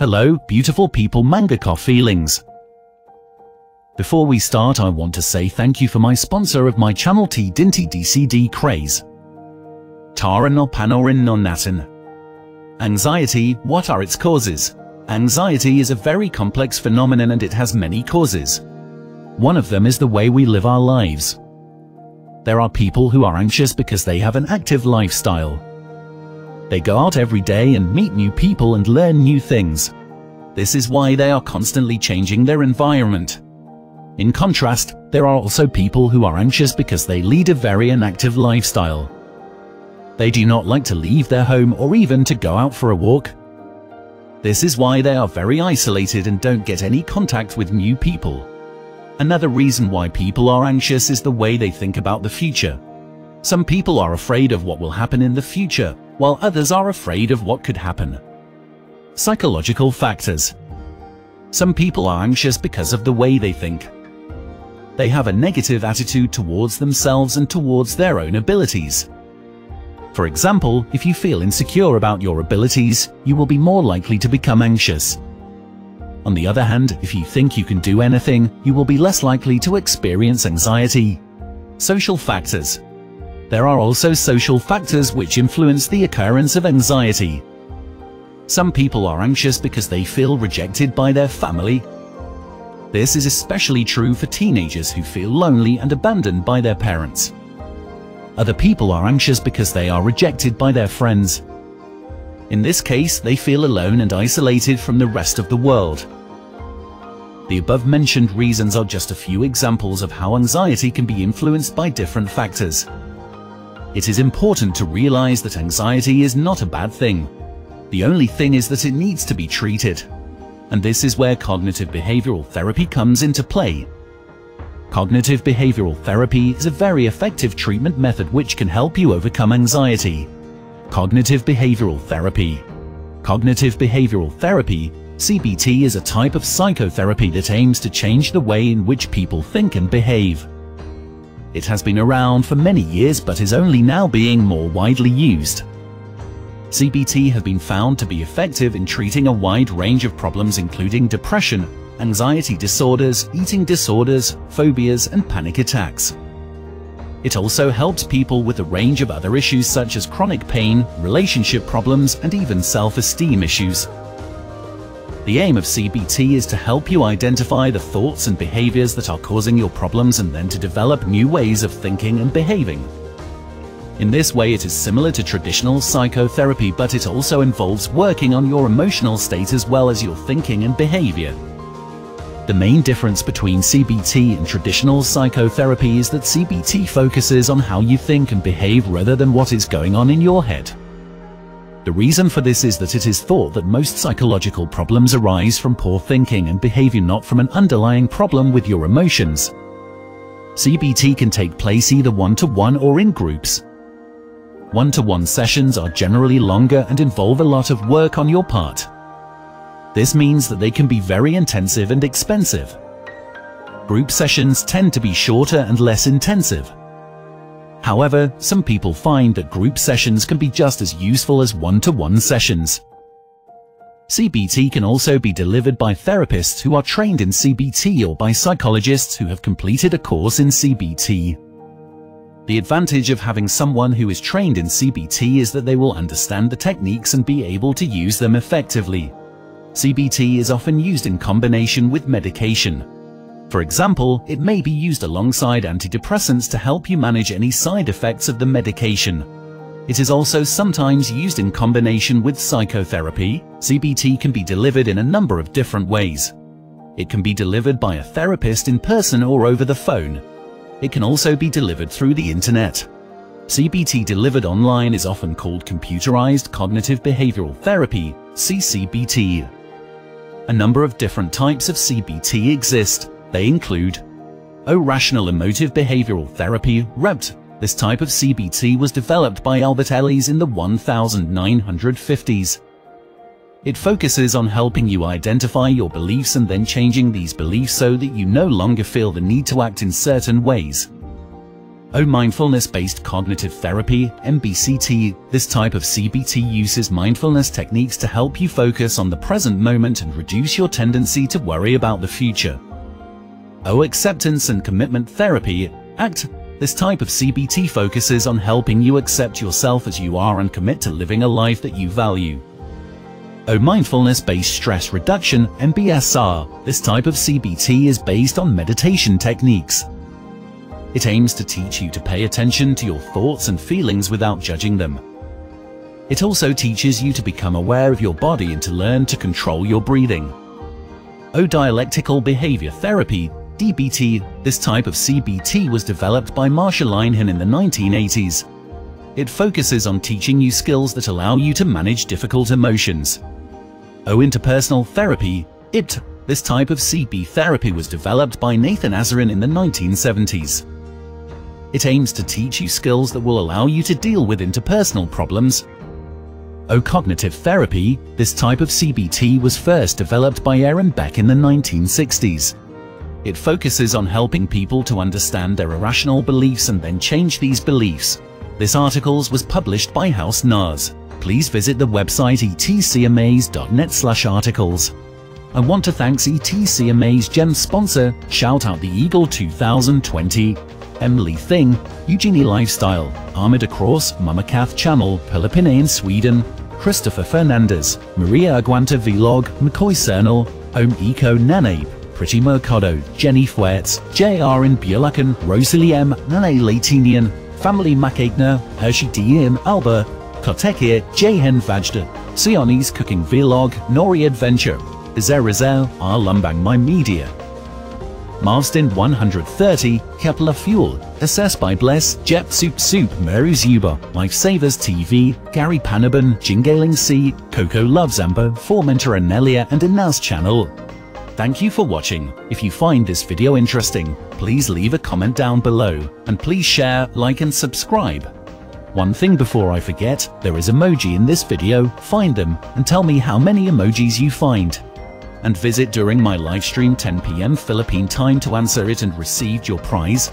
Hello, beautiful people mangaka feelings. Before we start, I want to say thank you for my sponsor of my channel T Dinty DCD Craze. Tara no panorin no natin. Anxiety, what are its causes? Anxiety is a very complex phenomenon and it has many causes. One of them is the way we live our lives. There are people who are anxious because they have an active lifestyle. They go out every day and meet new people and learn new things. This is why they are constantly changing their environment. In contrast, there are also people who are anxious because they lead a very inactive lifestyle. They do not like to leave their home or even to go out for a walk. This is why they are very isolated and don't get any contact with new people. Another reason why people are anxious is the way they think about the future. Some people are afraid of what will happen in the future, while others are afraid of what could happen. Psychological factors. Some people are anxious because of the way they think. They have a negative attitude towards themselves and towards their own abilities. For example, if you feel insecure about your abilities, you will be more likely to become anxious. On the other hand, if you think you can do anything, you will be less likely to experience anxiety. Social factors. There are also social factors which influence the occurrence of anxiety. Some people are anxious because they feel rejected by their family. This is especially true for teenagers who feel lonely and abandoned by their parents. Other people are anxious because they are rejected by their friends. In this case, they feel alone and isolated from the rest of the world. The above-mentioned reasons are just a few examples of how anxiety can be influenced by different factors. It is important to realize that anxiety is not a bad thing. The only thing is that it needs to be treated. And this is where cognitive behavioral therapy comes into play. Cognitive behavioral therapy is a very effective treatment method which can help you overcome anxiety. Cognitive behavioral therapy. Cognitive behavioral therapy, CBT, is a type of psychotherapy that aims to change the way in which people think and behave. It has been around for many years but is only now being more widely used. CBT has been found to be effective in treating a wide range of problems including depression, anxiety disorders, eating disorders, phobias, and panic attacks. It also helps people with a range of other issues such as chronic pain, relationship problems, and even self-esteem issues. The aim of CBT is to help you identify the thoughts and behaviors that are causing your problems and then to develop new ways of thinking and behaving. In this way, it is similar to traditional psychotherapy, but it also involves working on your emotional state as well as your thinking and behavior. The main difference between CBT and traditional psychotherapy is that CBT focuses on how you think and behave rather than what is going on in your head. The reason for this is that it is thought that most psychological problems arise from poor thinking and behavior, not from an underlying problem with your emotions. CBT can take place either one-to-one or in groups. One-to-one sessions are generally longer and involve a lot of work on your part. This means that they can be very intensive and expensive. Group sessions tend to be shorter and less intensive. However, some people find that group sessions can be just as useful as one-to-one sessions. CBT can also be delivered by therapists who are trained in CBT or by psychologists who have completed a course in CBT. The advantage of having someone who is trained in CBT is that they will understand the techniques and be able to use them effectively. CBT is often used in combination with medication. For example, it may be used alongside antidepressants to help you manage any side effects of the medication. It is also sometimes used in combination with psychotherapy. CBT can be delivered in a number of different ways. It can be delivered by a therapist in person or over the phone. It can also be delivered through the internet. CBT delivered online is often called computerized cognitive behavioral therapy, CCBT. A number of different types of CBT exist. They include rational emotive behavioral therapy, REBT. This type of CBT was developed by Albert Ellis in the 1950s. It focuses on helping you identify your beliefs and then changing these beliefs so that you no longer feel the need to act in certain ways. Mindfulness-based cognitive therapy, MBCT. This type of CBT uses mindfulness techniques to help you focus on the present moment and reduce your tendency to worry about the future. Acceptance and commitment therapy, ACT. This type of CBT focuses on helping you accept yourself as you are and commit to living a life that you value. Mindfulness-based stress reduction, MBSR. This type of CBT is based on meditation techniques. It aims to teach you to pay attention to your thoughts and feelings without judging them. It also teaches you to become aware of your body and to learn to control your breathing. Dialectical behavior therapy, DBT. This type of CBT was developed by Marsha Linehan in the 1980s. It focuses on teaching you skills that allow you to manage difficult emotions. Interpersonal therapy, IT. This type of CB therapy was developed by Nathan Azarin in the 1970s. It aims to teach you skills that will allow you to deal with interpersonal problems. Cognitive therapy. This type of CBT was first developed by Aaron Beck in the 1960s. It focuses on helping people to understand their irrational beliefs and then change these beliefs. This article was published by Haus Nars. Please visit the website etcamaze.net/articles. I want to thank ETC Amaze Gem sponsor, shout out the Eagle 2020, Emily Thing, Eugenie Lifestyle, Armida Cross, Mama Kath Channel, Philippine in Sweden, Christopher Fernandez, Maria Aguanta Vlog, McCoy Cernal, Eco Nanabe, Pretty Mercado, Jenny Fuertz, JR in Bulacan, Rosalie M, Nane Latinian, Family Macagna, Hershey DM Alba, Kotekir, Jhen Vajda, Sionis Cooking Vlog, Nori Adventure, Zerizel, R Lumbang My Media, Marsden 130, Kepler Fuel, Assessed by Bless, Jet Soup Soup, Mary Zuba, Lifesavers TV, Gary Panaban, Jingaling C, Coco Loves Amber, Formenter Anelia and Inaz Channel. Thank you for watching. If you find this video interesting, please leave a comment down below, and please share, like and subscribe. One thing before I forget, there is emoji in this video, find them and tell me how many emojis you find. And visit during my livestream 10 PM Philippine time to answer it and receive your prize.